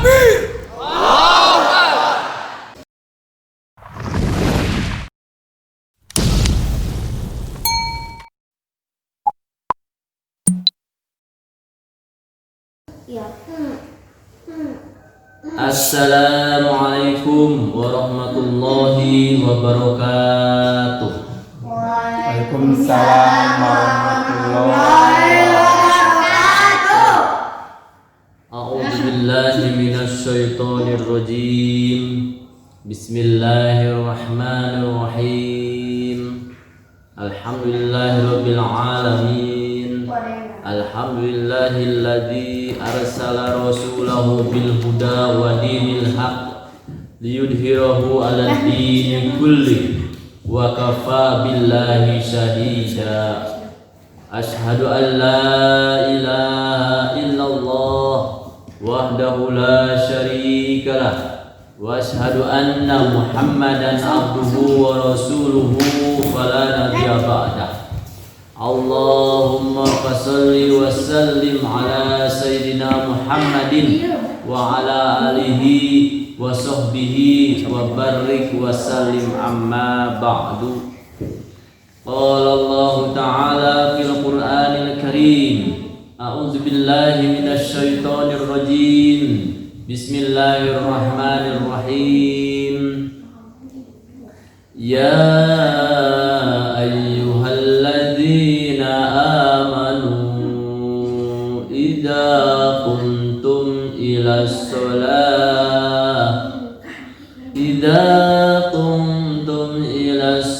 Takbir. Assalamualaikum warahmatullahi wabarakatuh. Waalaikumsalam warahmatullahi wabarakatuh. A'udzu billahi minasy syaithanir rajim. Bismillahirrahmanirrahim. Alhamdulillahirabbil alamin. Alhamdulillahilladzi arsala rasulahu bil huda wa dinil haqq liyudhhirahu 'alad dini kulli wa kafa billahi shahida. Asyhadu an la ilaha illallah wahdahu la syarika lah wa asyhadu anna Muhammadan abduhu wa rasuluhu fala nabiyya ba'dah. Allahumma fassalli wa sallim ala sayyidina Muhammadin wa ala alihi wa sahbihi wa barik wa sallim amma ba'du. Qala Allah ta'ala fil Qur'anil Karim. A'udzu billahi minasy syaithanir rajim. Bismillahirrahmanirrahim. Ya ayyuhalladzina amanu idza qumtum ilas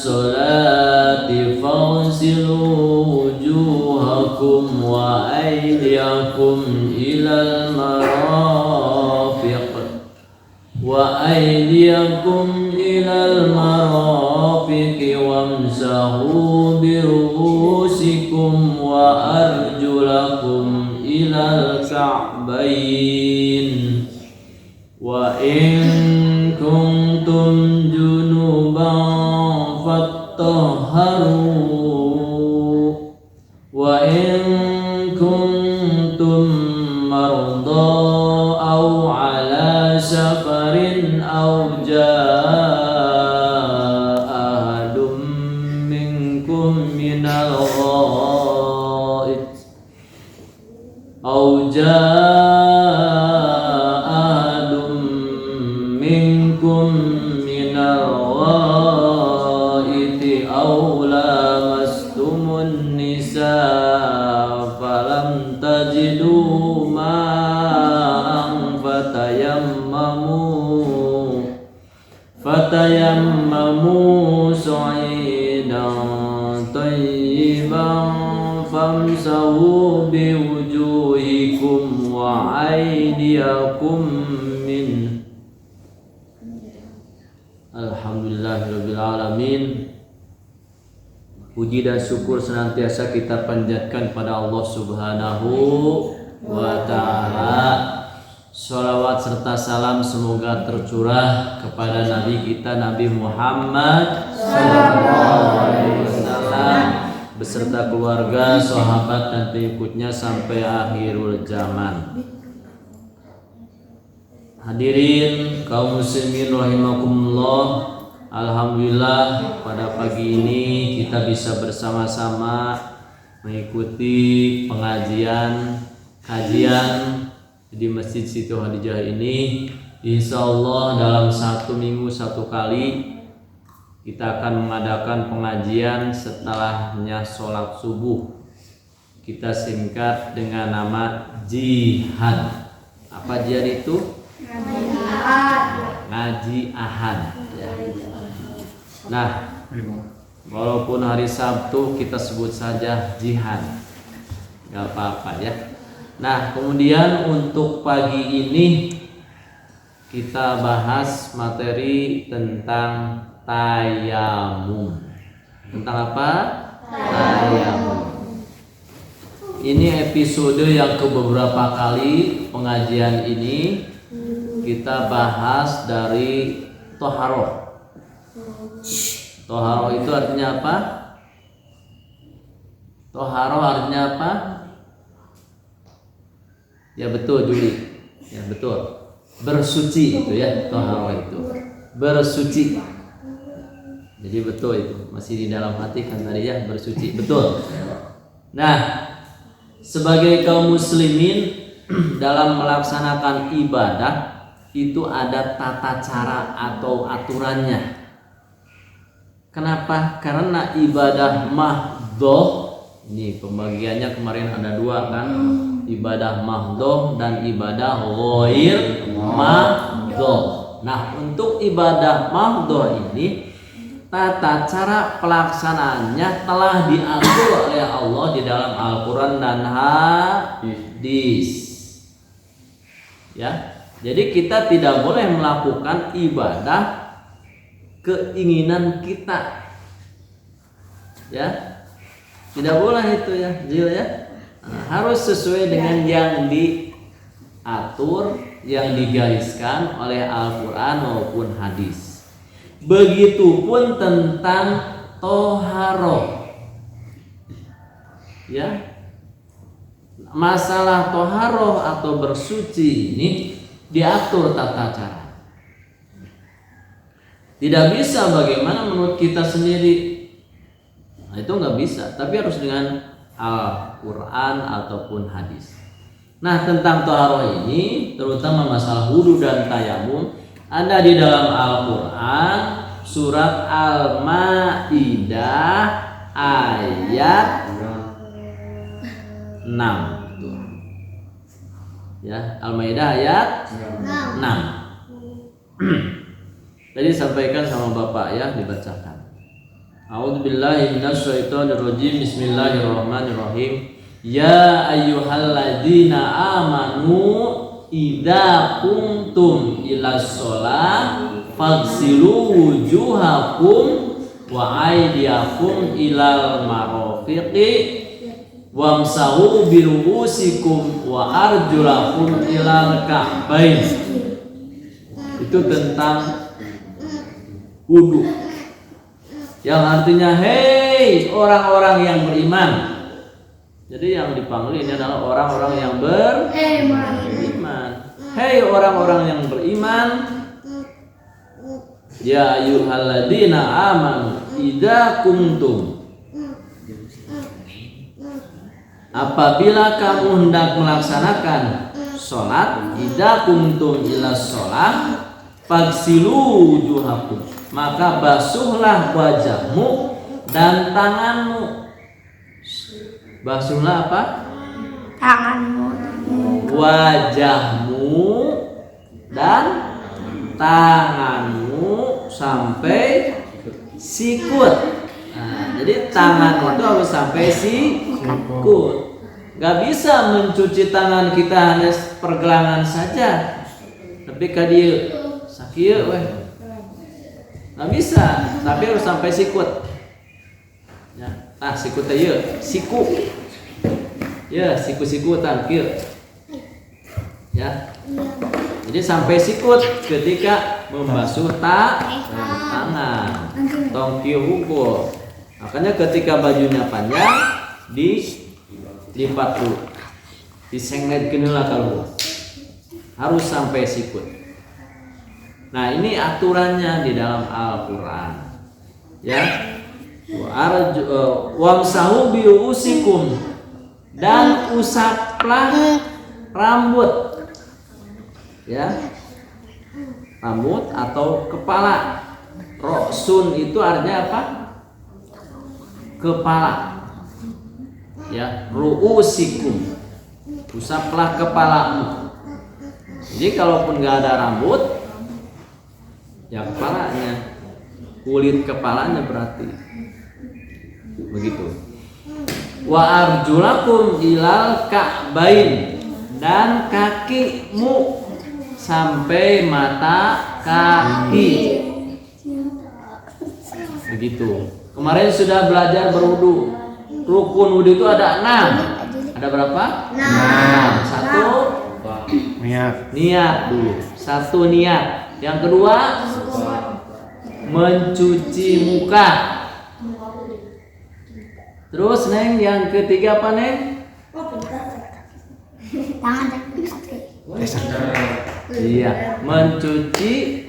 sholati fagsilu wujuhakum wa aydiyakum ilal marafiq wamsahu biru'usikum wa arjulakum ilal ka'bayn wa in kuntum junuban fattahharu wa in kuntum marda aw ala safarin aw jaa ahadum minkum minal ghaid aw aw lamastumun nisaa falam tajidu ma'an fatayammamu sa'idan tayyiban famsahu biwujuhikum wa aydiyakum min. Alhamdulillahirabbil alamin. Puji dan syukur senantiasa kita panjatkan pada Allah Subhanahu wa ta'ala. Sholawat serta salam semoga tercurah kepada Nabi kita Nabi Muhammad sallallahu alaihi wasallam beserta keluarga, sahabat dan pengikutnya sampai akhirul zaman. Hadirin kaum muslimin rahimakumullah. Alhamdulillah pada pagi ini kita bisa bersama-sama mengikuti kajian di Masjid Siti Khadijah ini. Insya Allah dalam 1 minggu 1 kali kita akan mengadakan pengajian setelahnya sholat subuh. Kita singkat dengan nama jihad. Apa jihad itu? Ngaji ahad. Nah, walaupun hari Sabtu kita sebut saja jihad, gak apa-apa ya. Nah, kemudian untuk pagi ini kita bahas materi tentang tayamum. Tentang apa? Tayamum. Ini episode yang kebeberapa kali pengajian ini kita bahas dari toharoh. Toharoh itu artinya apa? Toharoh artinya apa? Ya betul Juli. Ya betul. bersuci itu ya, toharoh itu bersuci. Jadi betul itu, masih di dalam hati kan tadi ya, bersuci, betul. Nah, sebagai kaum muslimin dalam melaksanakan ibadah itu ada tata cara atau aturannya. Kenapa? Karena ibadah mahdhoh, ini pembagiannya kemarin ada dua kan, ibadah mahdhoh dan ibadah ghair mahdhoh. Nah, untuk ibadah mahdhoh ini tata cara pelaksanaannya telah diatur oleh Allah di dalam Al-Quran dan hadis. Ya, jadi kita tidak boleh melakukan ibadah keinginan kita. Ya, tidak boleh itu ya, Zil ya. Nah, harus sesuai dengan yang diatur, yang digariskan oleh Al-Quran maupun hadis. Begitupun tentang toharoh, ya, masalah toharoh atau bersuci ini diatur tata cara. Tidak bisa bagaimana menurut kita sendiri. Nah, itu nggak bisa, tapi harus dengan Al-Quran ataupun hadis. Nah, tentang toharoh ini, terutama masalah wudu dan tayamum, ada di dalam Al-Quran surat Al-Maidah ayat 6. Ya, Al-Maidah ayat 6. Tadi sampaikan sama Bapak ya, dibacakan. A'udzubillahi minasyaitonirrajim. Bismillahirrahmanirrahim. Ya ayyuhalladzina amanu idza qumtum ilas shalah faghsilu wujuhakum wa aydiyakum ilal marafiqi wamsahu biruusikum wa arjulakum ilal ka'bain. Itu tentang wudu, yang artinya hei orang-orang yang beriman. Jadi yang dipanggil ini adalah orang-orang yang beriman. Hei orang-orang yang beriman, ya ayyuhalladzina amanu idza kuntum, apabila kamu hendak melaksanakan sholat, idza kuntum ila sholat faghsilu wujuhakum, maka basuhlah wajahmu dan tanganmu. Basuhlah apa? Tanganmu. Wajahmu dan tanganmu sampai sikut. Nah, jadi tangan itu harus sampai sikut. Gak bisa mencuci tangan kita hanya pergelangan saja. Tapi kadieu sakieu weh. Gak bisa, tapi harus sampai sikut. Ya. Nah, sikut aja, siku, ya siku-sikutan, kieu, ya. Jadi sampai sikut ketika membasuh tangan, tong kieu hukul. Makanya ketika bajunya panjang, dilipat dulu, disengletkeun heula kalau harus sampai sikut. Nah, ini aturannya di dalam Al-Quran, ya. Wamsahu biruusikum, dan usaplah rambut, ya, rambut atau kepala. Roksun itu artinya apa? Kepala, ya, ruusikum, usaplah kepalamu. Jadi kalaupun nggak ada rambut, ya kepalanya, kulit kepalanya berarti. Begitu. Wa arjulakum ilal ka'bain, dan kakimu sampai mata kaki. Begitu. Kemarin sudah belajar berwudu. Rukun wudu itu ada 6. Ada berapa? 6. Satu, niat dulu. Satu niat. Yang kedua, mencuci muka. Terus Neng, yang ketiga apa Neng? Tangan dan kaki. Iya, mencuci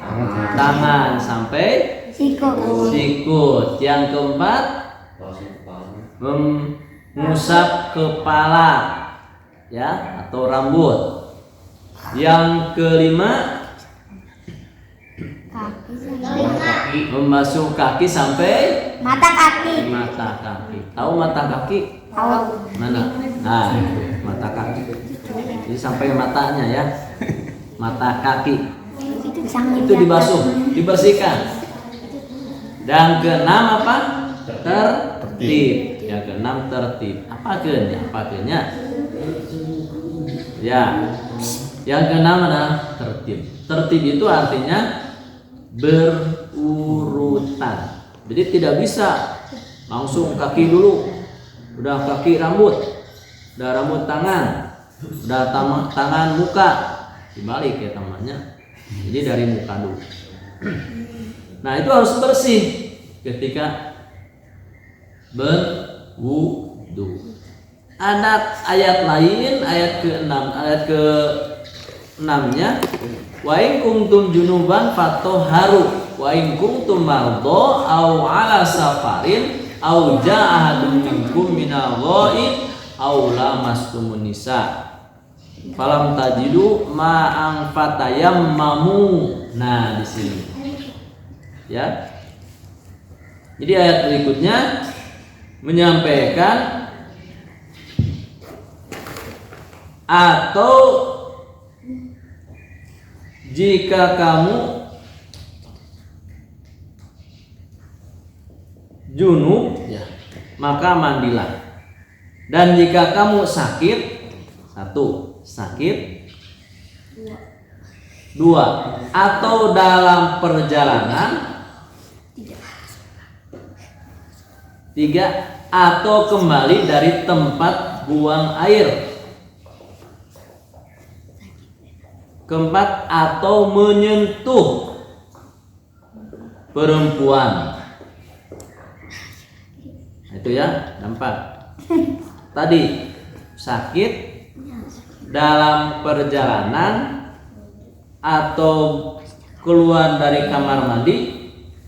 tangan sampai sikut. Yang keempat, mengusap kepala, ya, atau rambut. Yang kelima, membasuh kaki sampai mata kaki. Tahu mata kaki? Tahu. Mana? Nah, itu mata kaki. Jadi sampai matanya, ya. Mata kaki. Itu dibasuh, dibersihkan. Dan keenam apa? Tertib. Yang keenam tertib. Apa keenya? Ya. Yang keenam adalah tertib. Tertib itu artinya berurutan. Jadi tidak bisa langsung kaki dulu, udah kaki rambut, udah rambut tangan, udah tangan muka, dibalik ya namanya. Jadi dari muka dulu. Nah, itu harus bersih ketika berwudu. Ada ayat lain, ayat ke-6-nya, wa in kuntum junuban fatahharu wa in kuntum marda aw ala safarin aw jaa ahadun minkum minal ghaib aw lamastumun nisa falam tajidu ma'an fatayammamu. Nah, di sini, ya. Jadi ayat berikutnya menyampaikan atau jika kamu junub, ya, maka mandilah. Dan jika kamu sakit, dua, atau dalam perjalanan, tiga, atau kembali dari tempat buang air, keempat, atau menyentuh perempuan. Itu ya, nampak. Tadi sakit, dalam perjalanan, atau keluar dari kamar mandi,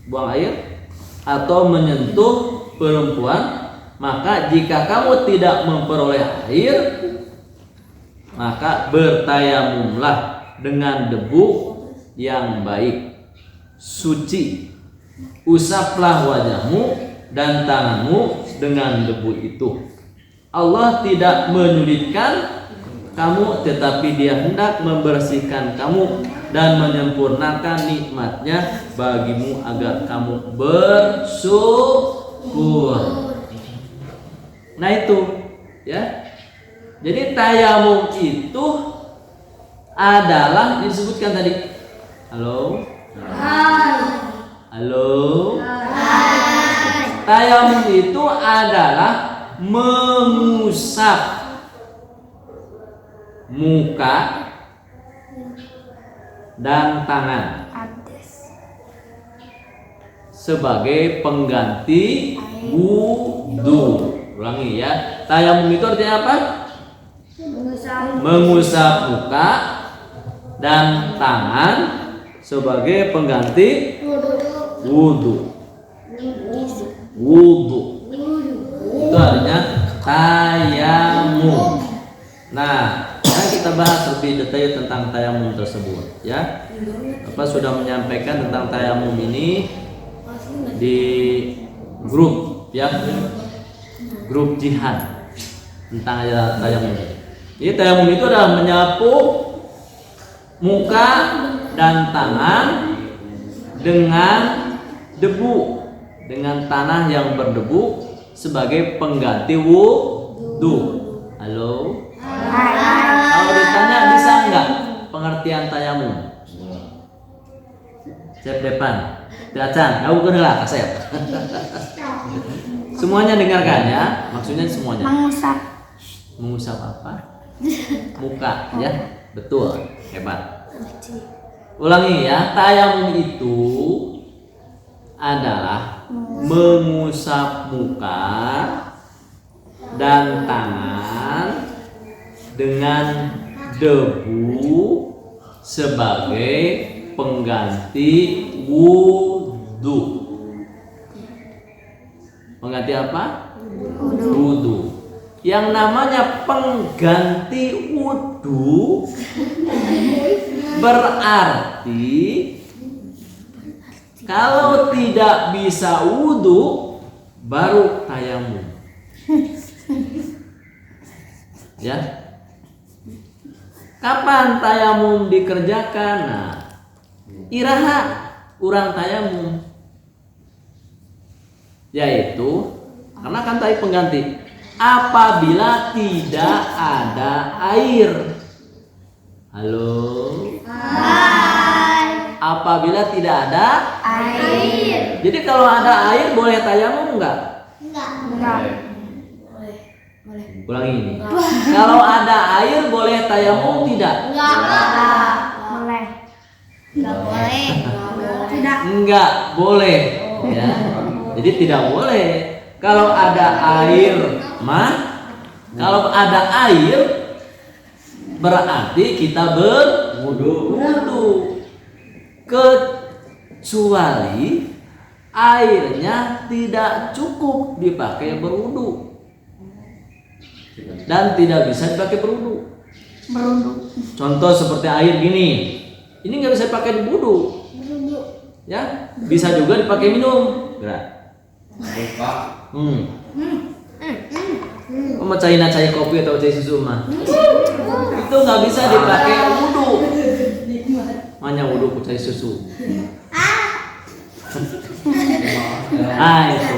buang air, atau menyentuh perempuan. Maka jika kamu tidak memperoleh air, maka bertayamumlah dengan debu yang baik, suci. Usaplah wajahmu dan tanganmu dengan debu itu. Allah tidak menyulitkan kamu, tetapi Dia hendak membersihkan kamu dan menyempurnakan nikmatnya bagimu agar kamu bersyukur. Nah, itu, ya. Jadi tayamum itu adalah disebutkan tadi. Halo? Tayamum itu adalah mengusap muka dan tangan sebagai pengganti wudu. Ulangi, ya. Tayamum itu artinya apa? Mengusap muka dan tangan sebagai pengganti wudu. Itu artinya tayamum. Nah, kita bahas lebih detail tentang tayamum tersebut, ya. Bapak sudah menyampaikan tentang tayamum ini di grup, ya, grup jihad tentang tayamum. Jadi tayamum itu adalah menyapu muka dan tangan dengan debu, dengan tanah yang berdebu sebagai pengganti wudu. Halo? Kalau ditanya bisa enggak pengertian tayamum? Cep depan. Tiacan, kamu kenal kasep. Semuanya dengarkan, ya. Maksudnya semuanya. Mengusap apa? Muka, ya. Betul, hebat. Ulangi, ya. Tayamum itu adalah mengusap muka dan tangan dengan debu sebagai pengganti wudu. Pengganti apa? Wudu. Yang namanya pengganti wudu berarti kalau tidak bisa wudu baru tayamum. Ya. Kapan tayamum dikerjakan? Nah, iraha urang tayamum. Yaitu karena kan tadi pengganti apabila tidak ada air. Halo. Hai. Apabila tidak ada Air. Jadi kalau ada air boleh tayamum enggak? Enggak. Ulangi ini. Kalau ada air boleh tayamum tidak? Enggak. Boleh. Enggak boleh. Tidak. Enggak boleh. Ya. Jadi tidak boleh. Kalau ada air mah, kalau ada air berarti kita berwudu. Kecuali airnya tidak cukup dipakai berwudu dan tidak bisa dipakai berwudu. Contoh seperti air gini, ini nggak bisa dipakai di wudu. Ya, bisa juga dipakai minum. Gerak. Mau cair kopi atau cair susu mah itu nggak bisa dipakai wudu. Hanya wudu cair susu. Itu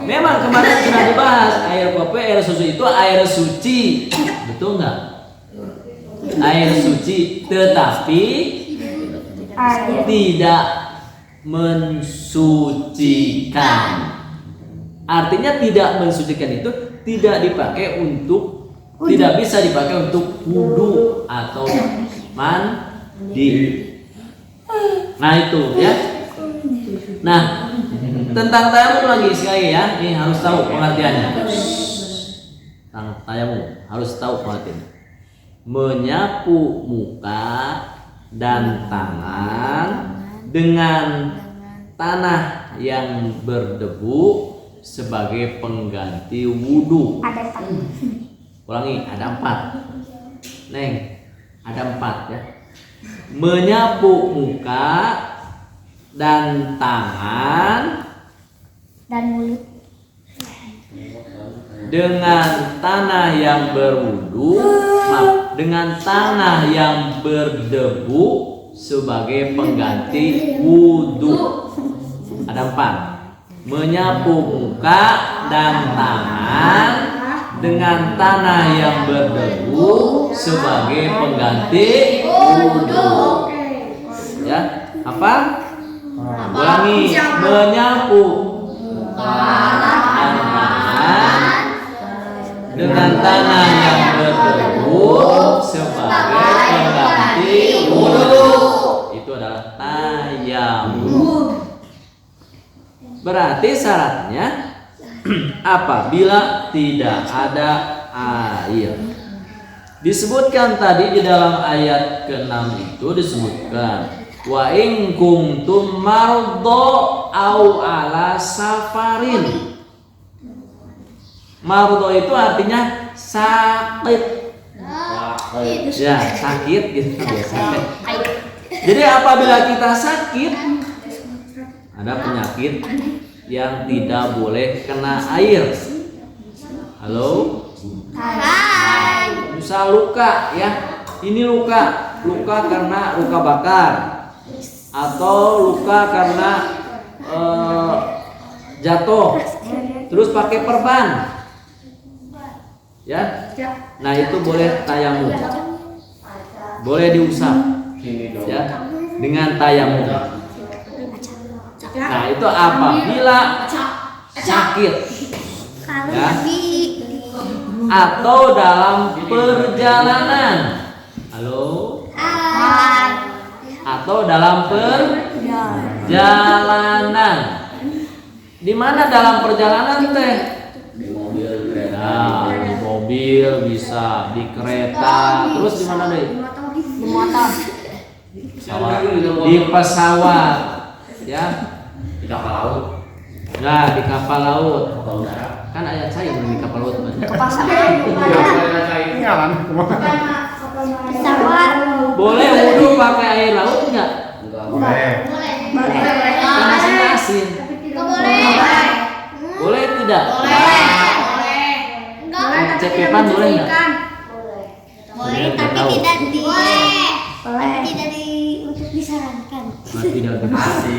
memang kemarin sudah dibahas air kopi, air susu itu air suci, betul nggak? Air suci, tetapi tidak mensucikan. Artinya tidak mensucikan itu tidak dipakai untuk tidak bisa dipakai untuk wudu atau mandi. Nah itu ya. Nah tentang tayamum lagi sekali ya, ini harus tahu pengertiannya. Tentang tayamum harus tahu pengertiannya. Menyapu muka dan tangan dengan tanah yang berdebu sebagai pengganti wudu. Ada 4. Ulangi, ada 4. Neng, ada 4 ya. Menyapu muka dan tangan Dan mulut dengan tanah yang berwudu, dengan tanah yang berdebu sebagai pengganti wudu. Ada 4. Menyapu muka dan tangan dengan tanah yang berdebu sebagai pengganti wudu. Ya, apa? Ulangi, menyapu dan tangan dengan tanah yang berdebu sebagai pengganti wudu. Itu adalah tayamum. Berarti syaratnya apabila tidak ada air. Disebutkan tadi di dalam ayat ke-6 itu disebutkan wa in kuntum mardha au ala safarin. Mardha itu artinya sakit. Ya, sakit gitu biasanya. Jadi apabila kita sakit, ada penyakit yang tidak boleh kena air. Halo? Hai. Misal luka ya. Ini luka karena luka bakar atau luka karena jatuh. Terus pakai perban. Ya. Nah, itu boleh tayamum. Boleh diusap. Ya. Dengan tayamum. Nah, itu apabila sakit ya, atau dalam perjalanan. Halo? Atau dalam perjalanan. Di mana dalam perjalanan teh? Nah, di mobil bisa, di kereta, terus di mana deh? Di motor. Di pesawat, ya. Di kapal laut. Nah, di kapal laut. Kapal udara. Kan ayat saya di kapal laut. Kapal pesawat. Boleh wudhu pakai air laut enggak? Boleh. Kan asinnya asin. Boleh tidak? Cekepan boleh enggak? Boleh, tapi Tahu. tidak di tidak untuk disarankan. Tidak dikasih.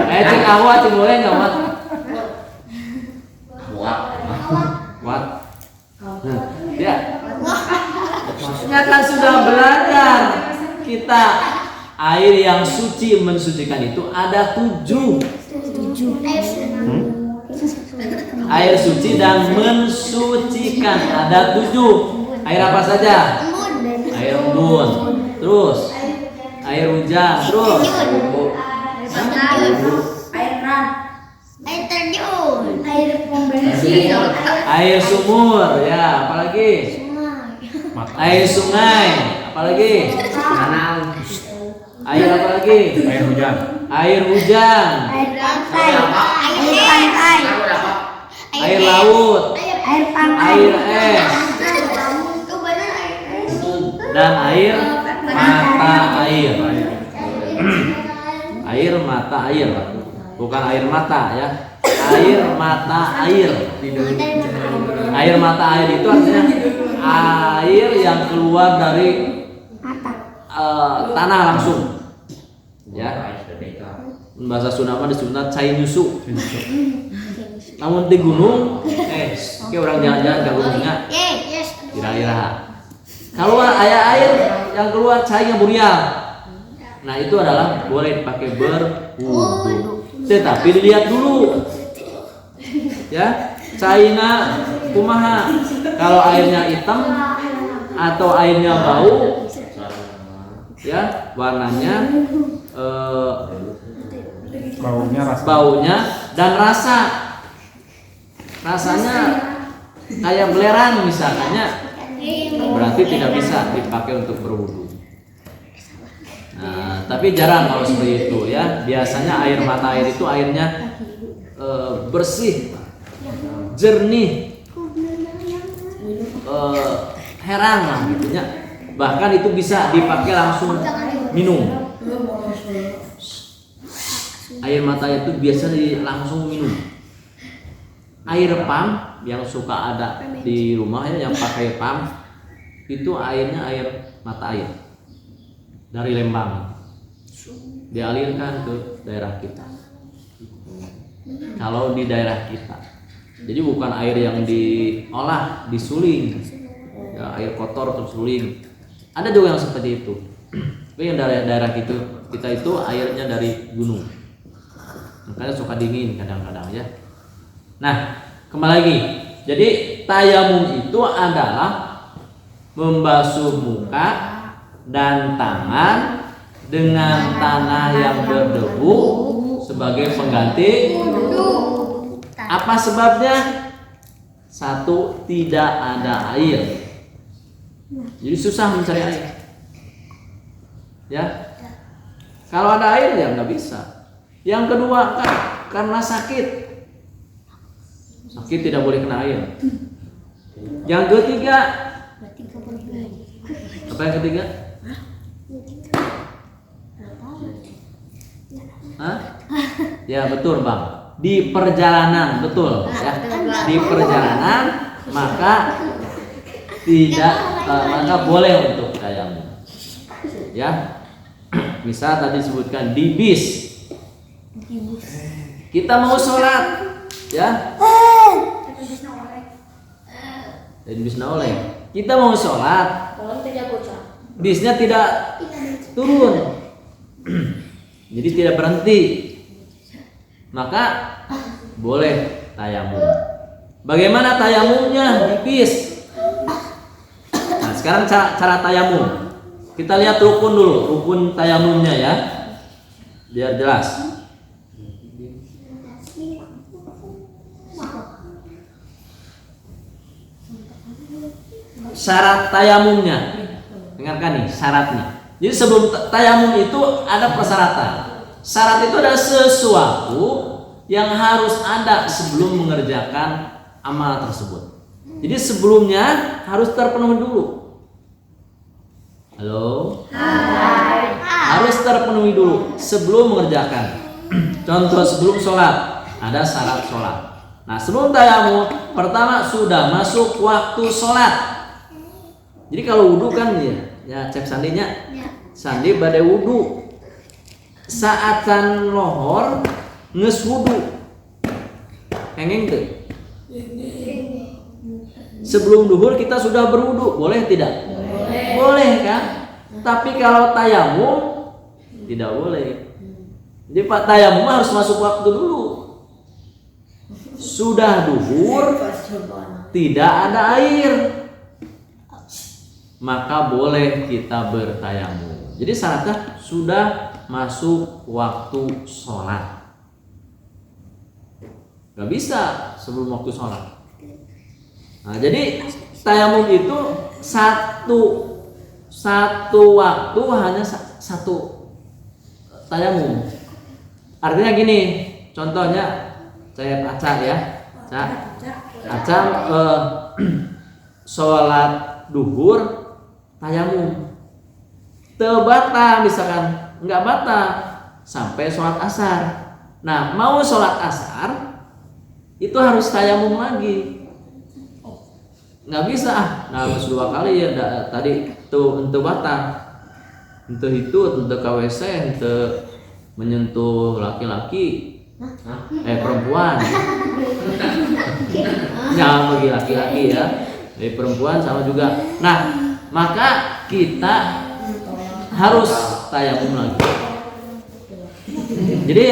Cek awak cek boleh enggak, Mat? Muat. What? Ya. Maksudnya kan sudah belajar kita air yang suci mensucikan itu ada 7. Air suci dan mensucikan ada 7. Air apa saja? Air embun. Terus air hujan. Terus Air terjun, air pembersih, air sumur. Ya, apalagi? Air sungai. Apalagi? Danau. Air apa lagi? Air hujan. Air hujan. air pantai, air pantai, Air laut. air pantai, Air es. Dan air mata air. Air mata air. Bukan air mata ya. Air mata air. Air mata air itu artinya air yang keluar dari tanah langsung. Ya. Bahasa Sunda mah disebutna cai nyusu. Namun di gunung, ke orang jalan-jalan ke gunungnya kira-kira keluar air yang keluar cairnya burial. Nah itu adalah boleh dipakai berwudu. Tetapi dilihat dulu, ya cairnya kumaha. Kalau airnya hitam atau airnya bau, ya warnanya, baunya dan rasanya kayak belerang misalnya. Berarti tidak bisa dipakai untuk berwudu. Nah, tapi jarang kalau seperti itu ya. Biasanya air mata air itu airnya bersih, jernih, herang lah gitu ya. Bahkan itu bisa dipakai langsung minum. Air mata air itu biasa langsung minum. Air pump yang suka ada di rumah ya, yang pakai pump itu airnya air mata air dari Lembang, dialirkan ke daerah kita. Kalau di daerah kita, jadi bukan air yang diolah, disuling, ya, air kotor tersuling. Ada juga yang seperti itu. Tapi yang daerah kita itu airnya dari gunung, makanya suka dingin kadang-kadang ya. Nah, kembali lagi. Jadi tayamum itu adalah membasuh muka dan tangan dengan tanah yang berdebu sebagai pengganti wudu. Apa sebabnya? Satu, tidak ada air. Jadi susah mencari air. Ya. Kalau ada air ya nggak bisa. Yang kedua, karena sakit. Sakit tidak boleh kena air. Yang ketiga, apa yang ketiga? Hah? Ya betul Bang. Di perjalanan, betul ya. Di perjalanan maka maka boleh untuk tayamum. Ya. Misal tadi sebutkan di bis. Kita mau sholat, ya. Dan bisnya oleh. Kita mau sholat. Bisnya tidak turun. Jadi tidak berhenti. Maka boleh tayamum. Bagaimana tayamumnya di bis? Nah, sekarang cara tayamum. Kita lihat rukun dulu, rukun tayamumnya ya. Biar jelas. Syarat tayamumnya. Dengarkan nih syaratnya. Jadi sebelum tayamum itu ada persyaratan. Syarat itu adalah sesuatu yang harus ada sebelum mengerjakan amal tersebut. Jadi sebelumnya harus terpenuhi dulu. Halo? Harus terpenuhi dulu sebelum mengerjakan. Contoh sebelum sholat ada syarat sholat. Nah sebelum tayamum pertama sudah masuk waktu sholat. Jadi kalau wudhu kan ya cek sandinya, sandi badai wudhu. Saat can lohor nges wudhu, hengeng tuh. Sebelum duhur kita sudah berwudhu, boleh tidak? Boleh kan? Tapi kalau tayamum tidak boleh. Jadi Pak tayamum harus masuk waktu dulu. Sudah duhur, tidak ada air, maka boleh kita bertayamum. Jadi syaratnya sudah masuk waktu sholat. Gak bisa sebelum waktu sholat. Nah, jadi tayamum itu satu waktu hanya satu tayamum. Artinya gini, contohnya saya acak ya, acak sholat duhur tayamum, tebata misalkan nggak bata sampai sholat asar. Nah mau sholat asar itu harus tayamum lagi, nggak bisa nah harus 2 kali ya tadi tuh ente bata, ente itu ente KWC, ente menyentuh laki-laki, perempuan, jangan bagi laki-laki ya, perempuan sama juga. Nah maka kita harus tayamum lagi. Jadi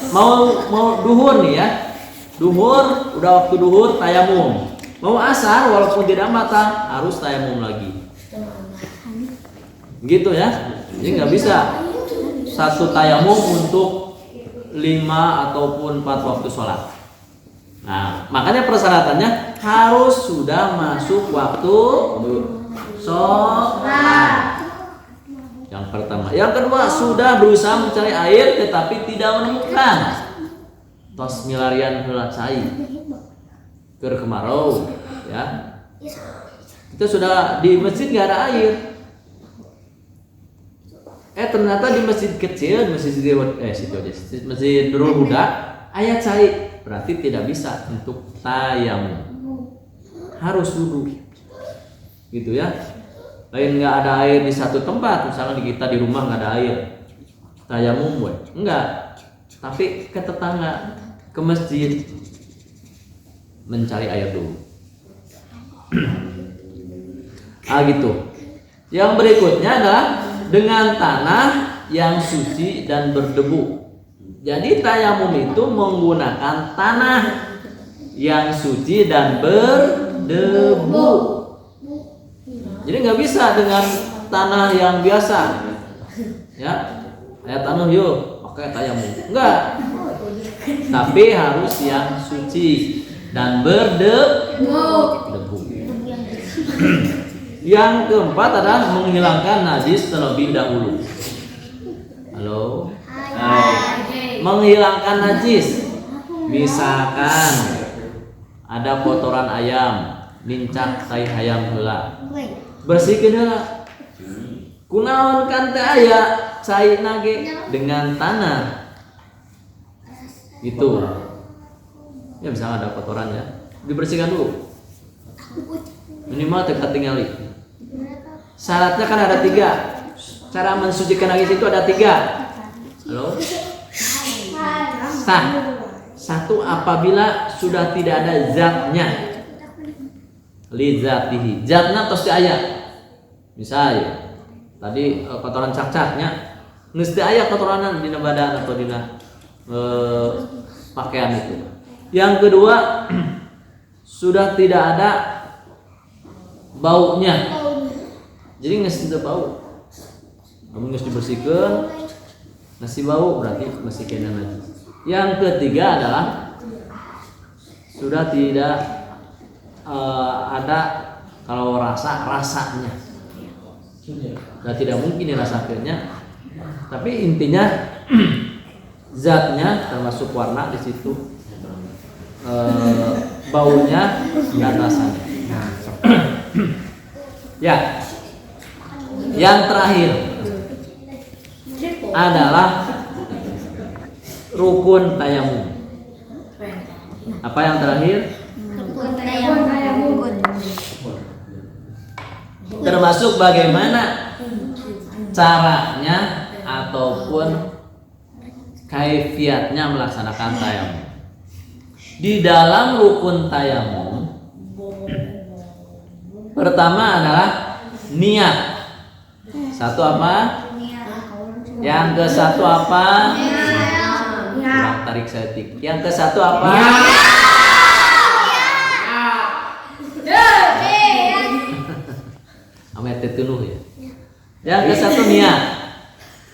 mau duhur nih ya, duhur udah waktu duhur tayamum. Mau asar walaupun tidak matang harus tayamum lagi. Gitu ya. Jadi nggak bisa satu tayamum untuk 5 ataupun 4 waktu sholat. Nah makanya persyaratannya harus sudah masuk waktu sholat. Yang pertama. Yang kedua sudah berusaha mencari air tetapi tidak menemukan. Tos milarian heula cai. Keur kemarau ya. Kita sudah di masjid nggak ada air. Ternyata di masjid kecil, masjid Nurul Huda ayat cai, berarti tidak bisa untuk tayamum. Harus wudu. Gitu ya. Lain nggak ada air di satu tempat, misalnya kita di rumah nggak ada air, tayamum boleh? Enggak. Tapi ke tetangga, ke masjid mencari air dulu. Gitu. Yang berikutnya adalah dengan tanah yang suci dan berdebu. Jadi tayamum itu menggunakan tanah yang suci dan berdebu. Jadi nggak bisa dengan tanah yang biasa, ya. Ayat tanah yuk, pakai tayamum. Enggak. Tapi harus yang suci dan berdebu. Yang keempat adalah menghilangkan najis terlebih dahulu. Halo. Menghilangkan najis. Misalkan ada kotoran ayam, lincak tai hayam heula. Bersihkeun heula. Kunaon kan teh aya cai nage dengan tanah. Gitu. Ya misalnya ada kotoran ya, dibersihkan dulu. Minimal tegak tinggali. Syaratnya kan ada 3. Cara mensucikan najis itu ada 3. Halo? Sah. 1 apabila sudah tidak ada zatnya. Li zatihi. Zatna tos teu aya. Misalnya tadi kotoran cak-caknya geus teu aya kotoranan dina badan atau dina pakaian itu. Yang kedua sudah tidak ada baunya. Jadi geus teu bau. Namun geus dibersihkeun, masih bau berarti masih kena najis. Yang ketiga adalah sudah tidak ada kalau rasanya. Nah, tidak mungkin dirasakannya. Tapi intinya zatnya termasuk warna di situ, baunya dan rasanya. Ya, yang terakhir adalah rukun tayamum. Apa yang terakhir? Termasuk bagaimana caranya ataupun kaifiatnya melaksanakan tayamum. Di dalam rukun tayamum, pertama adalah niat. Satu apa? Yang ke satu apa? Kurang tarik setik. Yang ke satu apa? Amet tetunuh ya. Yang ke satu niat.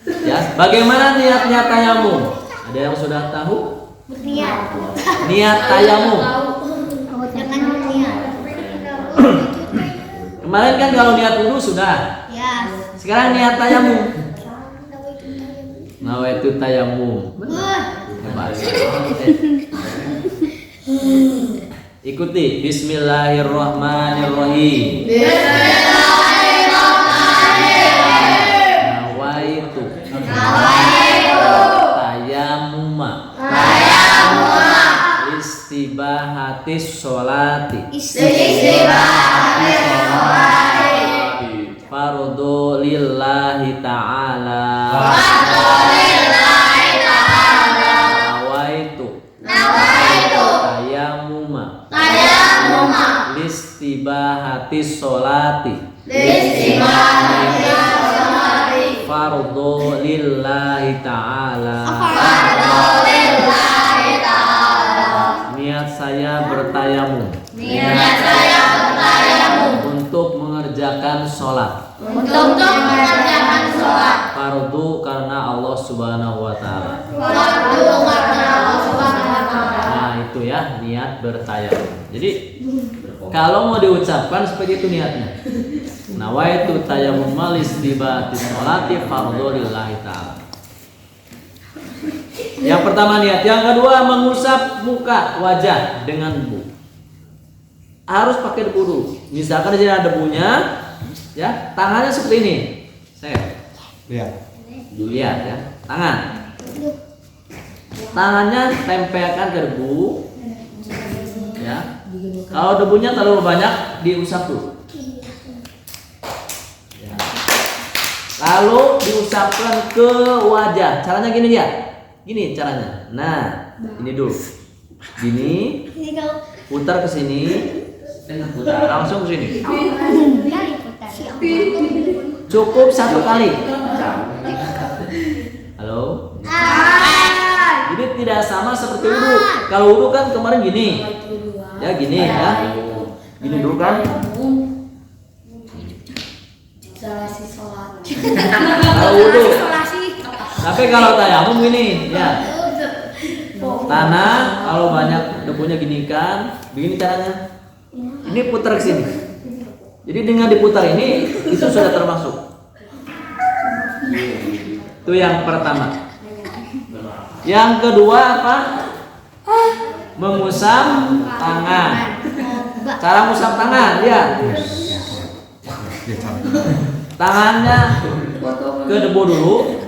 Ya, bagaimana niatnya tayamum? Ada yang sudah tahu? Niat tayamum. Kemarin kan kalau niat wudu sudah. Sekarang niat tayamum. Nawaitu tayamum. Hebat. Ikuti. Bismillahirrahmanirrahim. Nawaitu tayamuma. Istibahatis sholati. Fardu lillahi ta'ala. Nawaitu tayamuma. Listibahatis sholati. Fardu lillahi ta'ala. Niat saya bertayamum. Untuk mengerjakan sholat. Fardu karena Allah Subhanahu wa Ta'ala. Nah, itu ya niat bertayamum. Jadi kalau mau diucapkan seperti itu niatnya. Nawaitu tayamum listibahatis sholati fardu lillahi ta'ala. Yang pertama niat, yang kedua mengusap muka, wajah dengan debu. Harus pakai debu dulu. Misalkan jadi ada debunya, ya tangannya seperti ini. Saya lihat ya, tangannya tempelkan ke debu. Ya, kalau debunya terlalu banyak diusap dulu. Ya. Lalu diusapkan ke wajah. Caranya gini ya. Gini caranya. Nah, ini dulu. Gini. Putar ke sini. Langsung ke sini. Cukup satu kali. Halo. Jadi tidak sama seperti wudu. Kalau wudu kan kemarin gini. Ya gini ya. Gini dulu kan. Kalau wudu. Tapi kalau tayamum gini, ya. Tanah kalau banyak debunya gini kan, begini caranya. Ini putar ke sini. Jadi dengan diputar ini itu sudah termasuk. Itu yang pertama. Yang kedua apa? Mengusap tangan. Cara mengusap tangan, lihat. Tangannya ke debu dulu.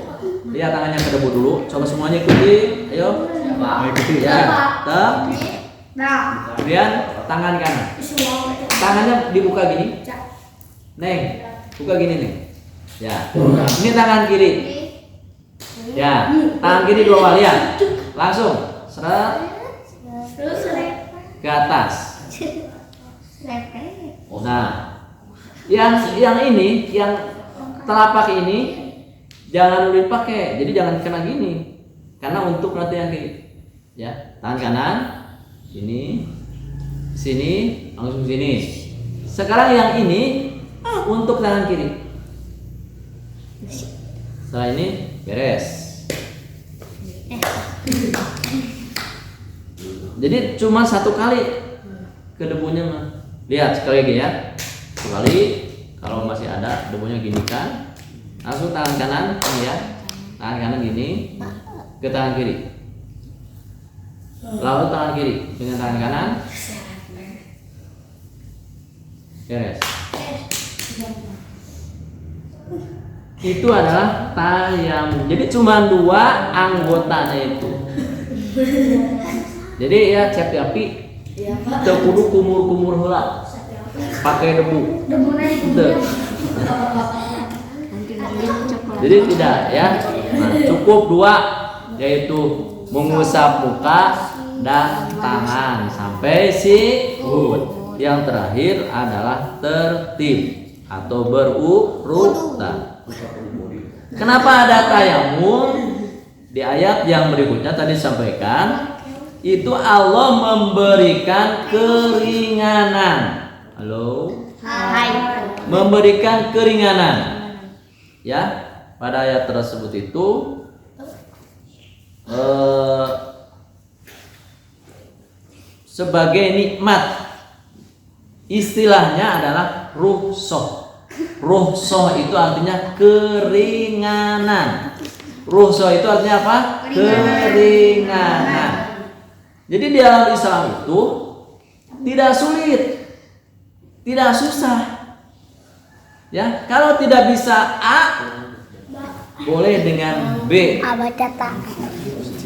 Lihat tangannya ke debu dulu. Coba semuanya ikuti. Ayo. Ikuti ya. Kemudian tangan kanan. Tangannya dibuka gini. Neng, buka gini nih. Ya. Ini tangan kiri. Ya. Tangan kiri dua kali ya. Langsung. Seret. Ke atas. Nah, yang ini, yang telapak ini jangan dulu dipakai. Jadi jangan kena gini. Karena untuk nanti yang kiri. Ya, tangan kanan sini, sini, langsung sini. Sekarang yang ini untuk tangan kiri. Setelah ini beres. Jadi cuma satu kali ke debunya mah. Lihat sekali lagi ya. Satu kali Kalau masih ada debunya gini kan, langsung tangan kanan ini ya, tangan kanan gini ke tangan kiri, lalu tangan kiri dengan tangan kanan, beres. Itu adalah tayamum. Jadi cuma 2 anggotanya itu. Jadi ya cek api teu kudu kumur-kumur heula. Pakai debu. Teu. Jadi tidak ya. Nah, cukup 2 yaitu mengusap muka dan tangan sampai sikut. Yang terakhir adalah tertib atau berurutan. Kenapa ada tayamum? Di ayat yang berikutnya tadi sampaikan, itu Allah memberikan keringanan. Halo? Hai. Memberikan keringanan. Ya, pada ayat tersebut itu sebagai nikmat. Istilahnya adalah rukhsah. Rukhsah itu artinya keringanan. Rukhsah itu artinya apa? Keringanan. Jadi di dalam Islam itu tidak sulit, tidak susah. Ya, kalau tidak bisa A, boleh dengan B.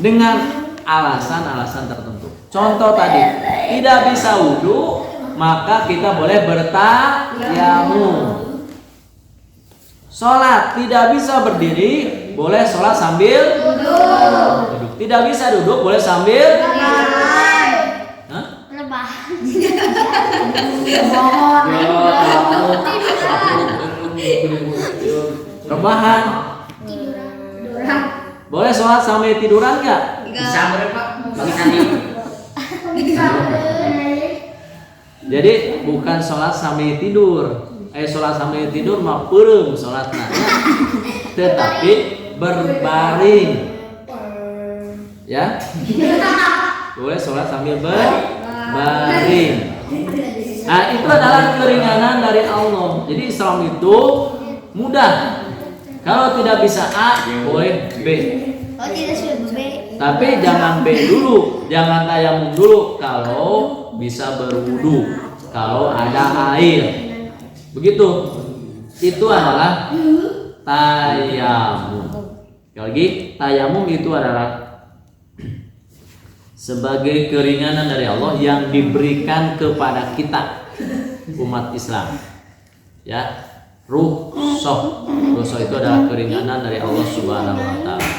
Dengan alasan-alasan tertentu. Contoh tadi, tidak bisa wudu, maka kita boleh bertayamum. Sholat tidak bisa berdiri, boleh sholat sambil duduk. Tidak bisa duduk, boleh sambil rebahan. Boleh sholat sambil tiduran nggak? Bisa berapa? Bagi tadi. Jadi bukan sholat sambil tidur. Sholat sambil tidur mah peureum sholatna. Tetapi berbaring. Ya. Boleh sholat sambil berbaring. Nah, itu adalah keringanan dari Allah. Jadi Islam itu mudah. Kalau tidak bisa A, boleh B. Oh, tidak sudah B. Tapi jangan B dulu, jangan tayamum dulu kalau bisa berwudu, kalau ada air. Begitu. Itu adalah tayamum. Sekali lagi, tayamum itu adalah sebagai keringanan dari Allah yang diberikan kepada kita umat Islam. Ya, rukhsah. Rukhsah itu adalah keringanan dari Allah Subhanahu wa taala.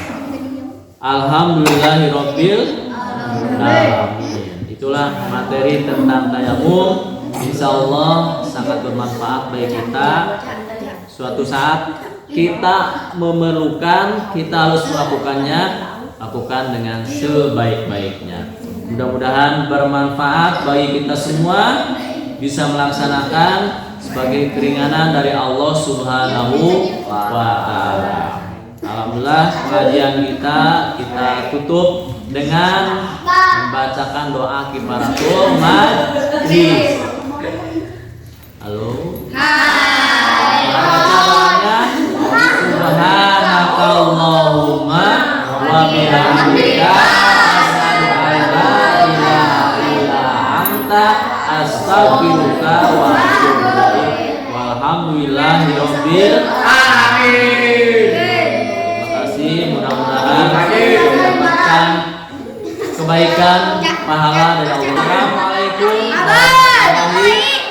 Alhamdulillahirabbil alamin. Itulah materi tentang tayamum. Insyaallah sangat bermanfaat bagi kita. Suatu saat kita memerlukan, kita harus melakukannya, lakukan dengan sebaik-baiknya. Mudah-mudahan bermanfaat bagi kita semua, bisa melaksanakan sebagai keringanan dari Allah Subhanahu wa taala. Alhamdulillah pengajian kita tutup dengan membacakan doa kifaratul majlis. Halo. Hai. Doanya subhanakallahumma wa bihamdika asyhadu an la ilaha illa anta astaghfiruka wa atubu ilaik. Walhamdulillahirabbil alamin. Mudah-mudahan mendapatkan kebaikan pahala dari Allah. Assalamualaikum warahmatullahi wabarakatuh.